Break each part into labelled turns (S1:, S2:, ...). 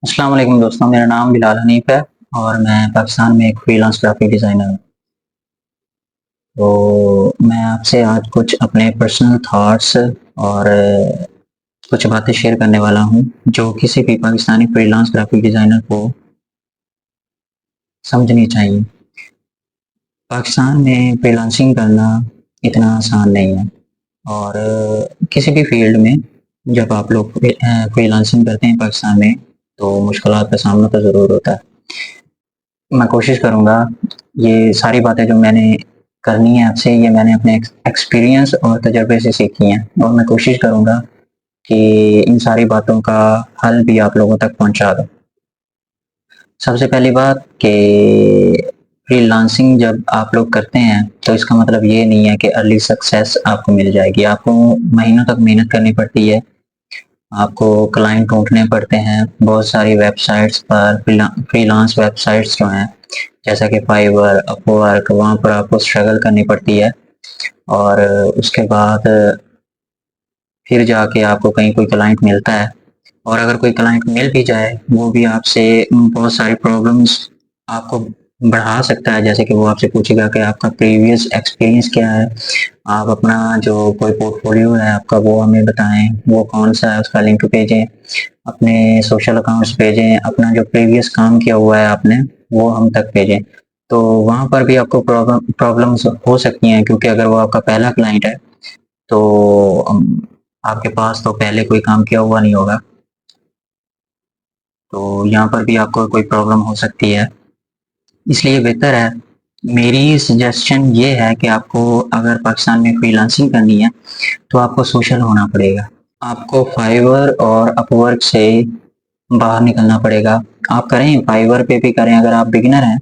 S1: अस्सलाम वालेकुम दोस्तों, मेरा नाम बिलाल हनीफ है और मैं पाकिस्तान में एक फ्रीलांस ग्राफिक डिज़ाइनर हूँ। तो मैं आपसे आज कुछ अपने पर्सनल थॉट्स और कुछ बातें शेयर करने वाला हूँ जो किसी भी पाकिस्तानी फ्रीलांस ग्राफिक डिज़ाइनर को समझनी चाहिए। पाकिस्तान में फ्रीलांसिंग करना इतना आसान नहीं है और किसी भी फील्ड में जब आप लोग फ्रीलांसिंग करते हैं पाकिस्तान में तो मुश्किलात का सामना तो ज़रूर होता है। मैं कोशिश करूँगा ये सारी बातें जो मैंने करनी है आपसे, ये मैंने अपने एक्सपीरियंस और तजर्बे से सीखी हैं और मैं कोशिश करूँगा कि इन सारी बातों का हल भी आप लोगों तक पहुँचा दूँ। सबसे पहली बात कि फ्रीलांसिंग जब आप लोग करते हैं तो इसका मतलब ये नहीं है कि अर्ली सक्सेस आपको मिल जाएगी। आपको महीनों तक मेहनत करनी पड़ती है, आपको क्लाइंट ढूँढने पड़ते हैं। बहुत सारी वेबसाइट्स पर फ्रीलांस वेबसाइट्स जो हैं जैसा कि फाइवर, अपवर्क, वहाँ पर आपको स्ट्रगल करनी पड़ती है और उसके बाद फिर जाके आपको कहीं कोई क्लाइंट मिलता है और अगर कोई क्लाइंट मिल भी जाए वो भी आपसे बहुत सारी प्रॉब्लम्स आपको बढ़ा सकता है। जैसे कि वो आपसे पूछेगा कि आपका प्रीवियस एक्सपीरियंस क्या है, आप अपना जो कोई पोर्टफोलियो है आपका वो हमें बताएं, वो कौन सा है उसका लिंक भेजें, अपने सोशल अकाउंट्स भेजें, अपना जो प्रीवियस काम किया हुआ है आपने वो हम तक भेजें। तो वहाँ पर भी आपको प्रॉब्लम्स हो सकती हैं क्योंकि अगर वो आपका पहला क्लाइंट है तो आपके पास तो पहले कोई काम किया हुआ नहीं होगा, तो यहाँ पर भी आपको कोई प्रॉब्लम हो सकती है। इसलिए बेहतर है, मेरी सजेशन ये है कि आपको अगर पाकिस्तान में फ्रीलांसिंग करनी है तो आपको सोशल होना पड़ेगा। आपको फाइवर और अपवर्क से बाहर निकलना पड़ेगा। आप करें, फाइवर पे भी करें, अगर आप बिगिनर हैं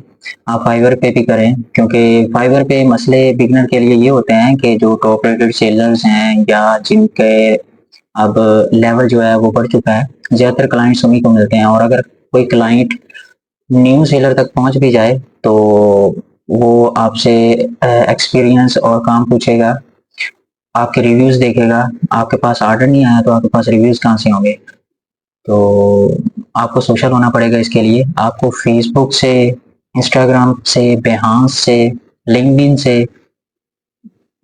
S1: आप फाइवर पे भी करें क्योंकि फाइवर पे मसले बिगिनर के लिए ये होते हैं कि जो टॉप रेटेड सेलर्स हैं या जिनके अब लेवल जो है वो बढ़ चुका है, ज़्यादातर क्लाइंट्स उन्हीं को मिलते हैं और अगर कोई क्लाइंट न्यू सेलर तक पहुंच भी जाए तो वो आपसे एक्सपीरियंस और काम पूछेगा, आपके रिव्यूज देखेगा। आपके पास ऑर्डर नहीं आया तो आपके पास रिव्यूज कहाँ से होंगे? तो आपको सोशल होना पड़ेगा। इसके लिए आपको फेसबुक से, इंस्टाग्राम से, बेहांस से, लिंक्डइन से,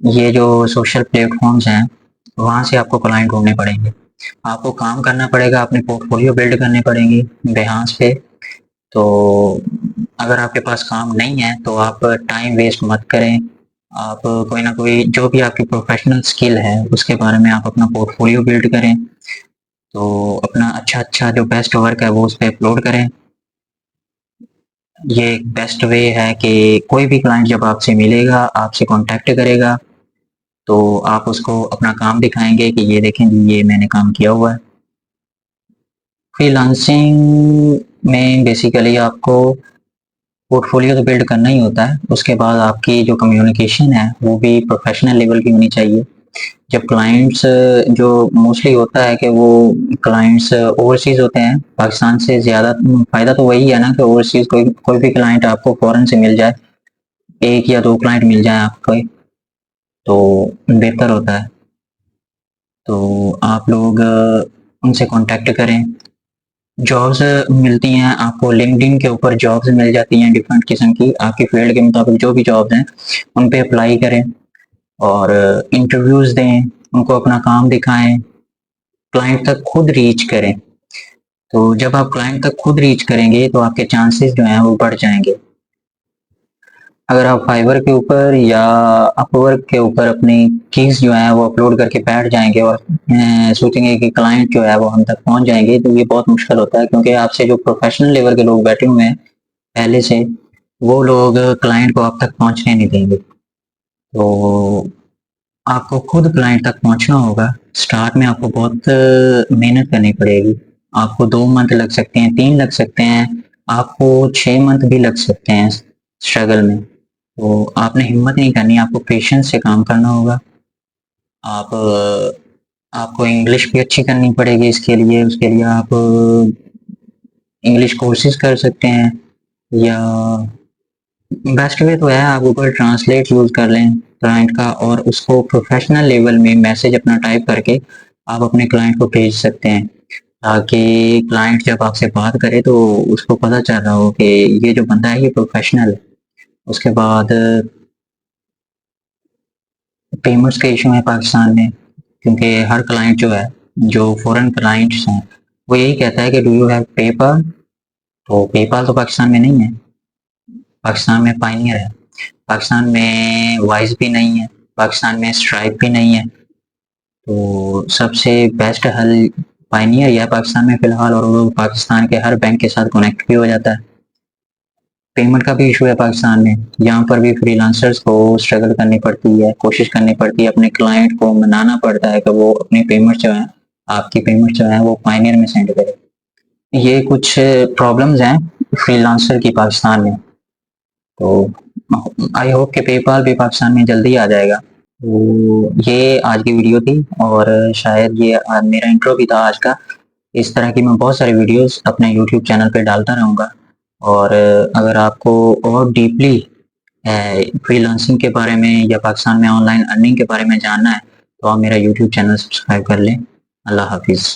S1: ये जो सोशल प्लेटफॉर्म्स हैं वहाँ से आपको क्लाइंट ढूंढने पड़ेंगे। आपको काम करना पड़ेगा, अपने पोर्टफोलियो बिल्ड करने पड़ेंगे बेहांस पे। तो अगर आपके पास काम नहीं है तो आप टाइम वेस्ट मत करें। आप कोई ना कोई जो भी आपकी प्रोफेशनल स्किल है उसके बारे में आप अपना पोर्टफोलियो बिल्ड करें। तो अपना अच्छा अच्छा जो बेस्ट वर्क है वो उस पर अपलोड करें। ये एक बेस्ट वे है कि कोई भी क्लाइंट जब आपसे मिलेगा, आपसे कांटेक्ट करेगा, तो आप उसको अपना काम दिखाएंगे कि ये देखें जी, ये मैंने काम किया हुआ है। फ्रीलांसिंग में बेसिकली आपको पोर्टफोलियो तो बिल्ड करना ही होता है, उसके बाद आपकी जो कम्युनिकेशन है वो भी प्रोफेशनल लेवल की होनी चाहिए। जब क्लाइंट्स, जो मोस्टली होता है कि वो क्लाइंट्स ओवरसीज होते हैं, पाकिस्तान से ज़्यादा फ़ायदा तो वही है ना कि ओवरसीज कोई कोई भी क्लाइंट आपको फ़ॉरेन से मिल जाए, एक या दो क्लाइंट मिल जाए आपको तो बेहतर होता है। तो आप लोग उनसे कांटेक्ट करें। जॉब्स मिलती हैं आपको, लिंक्डइन के ऊपर जॉब्स मिल जाती हैं डिफरेंट किस्म की, आपकी फील्ड के मुताबिक जो भी जॉब्स हैं उन पे अप्लाई करें और इंटरव्यूज दें, उनको अपना काम दिखाएं, क्लाइंट तक खुद रीच करें। तो जब आप क्लाइंट तक खुद रीच करेंगे तो आपके चांसेस जो हैं वो बढ़ जाएंगे। अगर आप फाइवर के ऊपर या अपवर्क के ऊपर अपनी कीज जो है वो अपलोड करके बैठ जाएंगे और सोचेंगे कि क्लाइंट जो है वो हम तक पहुंच जाएंगे, तो ये बहुत मुश्किल होता है क्योंकि आपसे जो प्रोफेशनल लेवल के लोग बैठे हुए हैं पहले से, वो लोग क्लाइंट को आप तक पहुंचने नहीं देंगे। तो आपको खुद क्लाइंट तक पहुंचना होगा। स्टार्ट में आपको बहुत मेहनत करनी पड़ेगी। आपको 2 मंथ लग सकते हैं, 3 लग सकते हैं, आपको 6 मंथ भी लग सकते हैं स्ट्रगल में। तो आपने हिम्मत नहीं करनी, आपको पेशेंस से काम करना होगा। आप आपको इंग्लिश भी अच्छी करनी पड़ेगी इसके लिए, उसके लिए आप इंग्लिश कोर्सेज कर सकते हैं या बेस्ट वे तो है आप गूगल ट्रांसलेट यूज कर लें क्लाइंट का और उसको प्रोफेशनल लेवल में मैसेज अपना टाइप करके आप अपने क्लाइंट को भेज सकते हैं। ताकि क्लाइंट जब आपसे बात करे तो उसको पता चल रहा हो कि ये जो बंदा है ये प्रोफेशनल है। उसके बाद पेमेंट्स के इशू है पाकिस्तान में, क्योंकि हर क्लाइंट जो है, जो फॉरेन क्लाइंट्स हैं, वो यही कहता है कि डू यू हैव पेपाल। तो पेपाल तो पाकिस्तान में नहीं है, पाकिस्तान में पाइनियर है, पाकिस्तान में वाइज भी नहीं है, पाकिस्तान में स्ट्राइप भी नहीं है। तो सबसे बेस्ट हल पाइनियर ही है पाकिस्तान में फ़िलहाल, और वो पाकिस्तान के हर बैंक के साथ कनेक्ट भी हो जाता है। पेमेंट का भी इशू है पाकिस्तान में, यहाँ पर भी फ्रीलांसर्स को स्ट्रगल करनी पड़ती है, कोशिश करनी पड़ती है, अपने क्लाइंट को मनाना पड़ता है कि वो अपनी पेमेंट जो है, आपकी पेमेंट जो है वो पाइनियर में सेंड करे। ये कुछ प्रॉब्लम्स हैं फ्रीलांसर की पाकिस्तान में। तो आई होप कि पेपाल भी पाकिस्तान में जल्दी आ जाएगा। तो ये आज की वीडियो थी, और शायद ये मेरा इंट्रो भी था आज का। इस तरह की मैं बहुत सारी वीडियोस अपने यूट्यूब चैनल पे डालता रहूँगा। और अगर आपको और डीपली फ्रीलांसिंग के बारे में या पाकिस्तान में ऑनलाइन अर्निंग के बारे में जानना है, तो आप मेरा यूट्यूब चैनल सब्सक्राइब कर लें। अल्लाह हाफिज़।